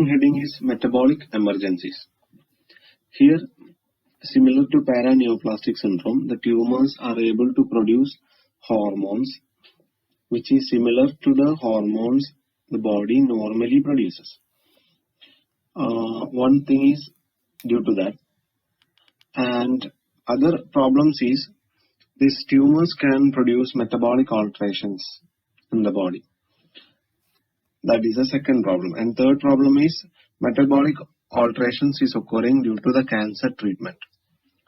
Heading is Metabolic Emergencies. Here, similar to paraneoplastic syndrome, the tumors are able to produce hormones which is similar to the hormones the body normally produces. One thing is due to that, and other problems is these tumors can produce metabolic alterations in the body. That is the second problem. And third problem is metabolic alterations is occurring due to the cancer treatment.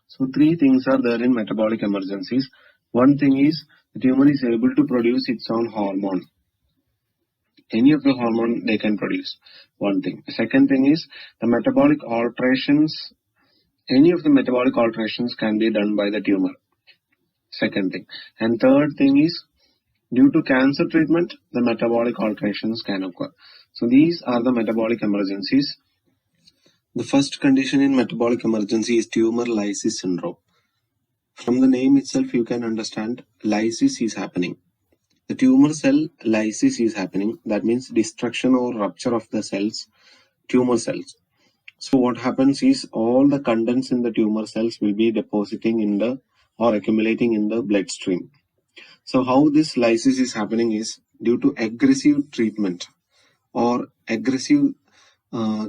So three things are there in metabolic emergencies. One thing is the tumor is able to produce its own hormone. Any of the hormone they can produce. One thing. The second thing is the metabolic alterations. Any of the metabolic alterations can be done by the tumor. Second thing. And third thing is due to cancer treatment, the metabolic alterations can occur. So these are the metabolic emergencies. The first condition in metabolic emergency is tumor lysis syndrome. From the name itself, you can understand lysis is happening. The tumor cell lysis is happening. That means destruction or rupture of the cells, tumor cells. So what happens is all the contents in the tumor cells will be depositing in the or accumulating in the bloodstream. So how this lysis is happening is due to aggressive treatment or aggressive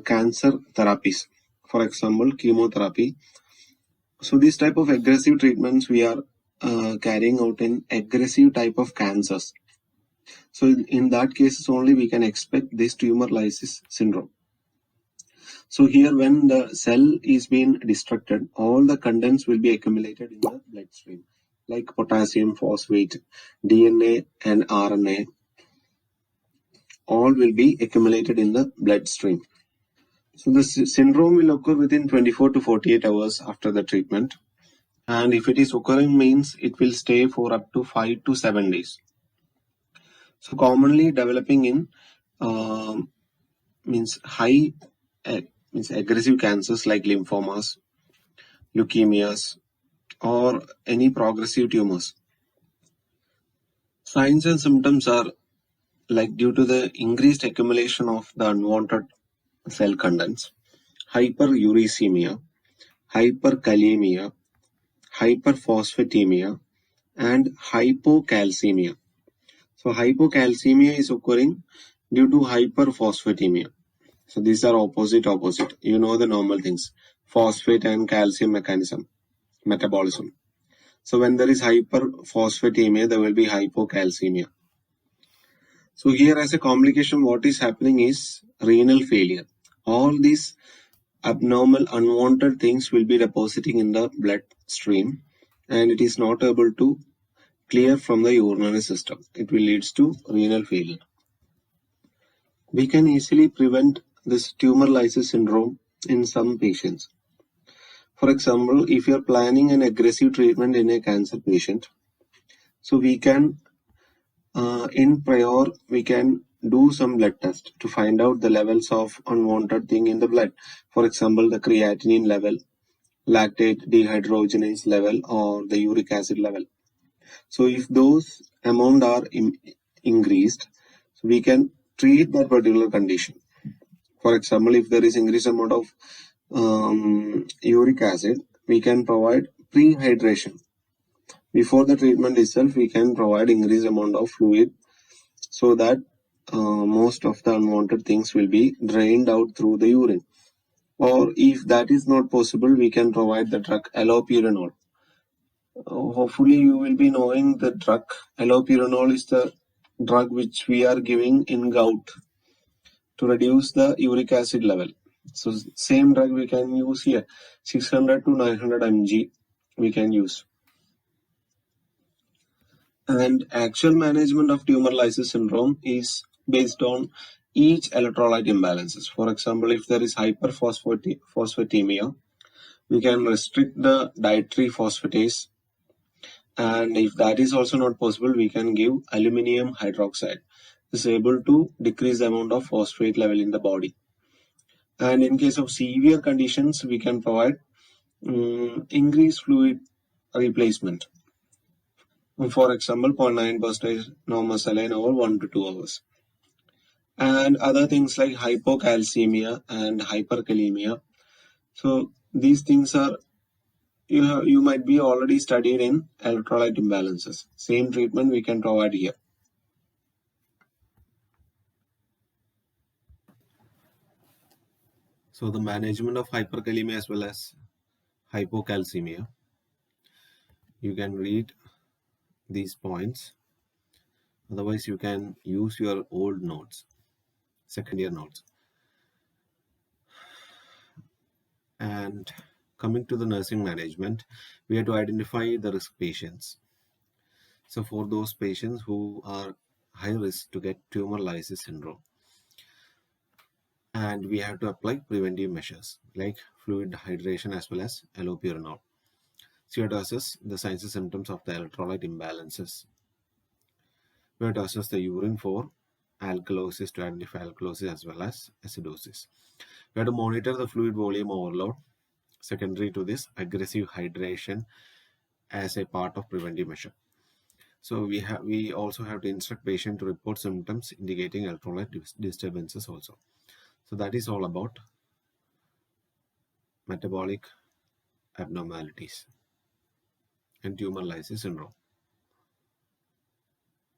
cancer therapies. For example, chemotherapy. So this type of aggressive treatments we are carrying out in aggressive type of cancers. So in that cases only we can expect this tumor lysis syndrome. So here when the cell is being destructed, all the contents will be accumulated in the bloodstream, like potassium, phosphate, DNA and RNA, all will be accumulated in the bloodstream. So the syndrome will occur within 24 to 48 hours after the treatment. And if it is occurring means it will stay for up to 5 to 7 days. So commonly developing in means aggressive cancers like lymphomas, leukemias, or any progressive tumors. Signs and symptoms are like due to the increased accumulation of the unwanted cell contents, hyperuricemia, hyperkalemia, hyperphosphatemia, and hypocalcemia. So hypocalcemia is occurring due to hyperphosphatemia. So these are opposite. You know the normal things. Phosphate and calcium mechanism, metabolism. So when there is hyperphosphatemia, there will be hypocalcemia. So here as a complication, what is happening is renal failure. All these abnormal, unwanted things will be depositing in the bloodstream and it is not able to clear from the urinary system. It will lead to renal failure. We can easily prevent this tumor lysis syndrome in some patients. For example, if you are planning an aggressive treatment in a cancer patient, so we can in prior we can do some blood test to find out the levels of unwanted thing in the blood. For example, the creatinine level, lactate dehydrogenase level, or the uric acid level. So if those amount are increased, so we can treat that particular condition. For example, if there is increased amount of uric acid, we can provide prehydration. Before the treatment itself, we can provide increased amount of fluid so that most of the unwanted things will be drained out through the urine. Or if that is not possible, we can provide the drug allopurinol. Hopefully you will be knowing the drug. Allopurinol is the drug which we are giving in gout to reduce the uric acid level. So same drug we can use here, 600 to 900 mg we can use. And actual management of tumor lysis syndrome is based on each electrolyte imbalances. For example, if there is hyperphosphatemia, we can restrict the dietary phosphatase. And if that is also not possible, we can give aluminum hydroxide. This is able to decrease the amount of phosphate level in the body. And in case of severe conditions, we can provide increased fluid replacement. For example, 0.9% normal saline over 1 to 2 hours. and other things like hypocalcemia and hyperkalemia. So these things are you might be already studied in electrolyte imbalances. Same treatment we can provide here. So the management of hyperkalemia as well as hypocalcemia, you can read these points. Otherwise, you can use your old notes, second year notes. And coming to the nursing management, we have to identify the risk patients. So for those patients who are high risk to get tumor lysis syndrome, and we have to apply preventive measures like fluid hydration as well as allopurinol. So you have to assess the signs and symptoms of the electrolyte imbalances. We have to assess the urine for alkalosis to identify alkalosis as well as acidosis. We have to monitor the fluid volume overload. Secondary to this, aggressive hydration as a part of preventive measure. So we also have to instruct patient to report symptoms indicating electrolyte disturbances also. So that is all about metabolic abnormalities and tumor lysis syndrome.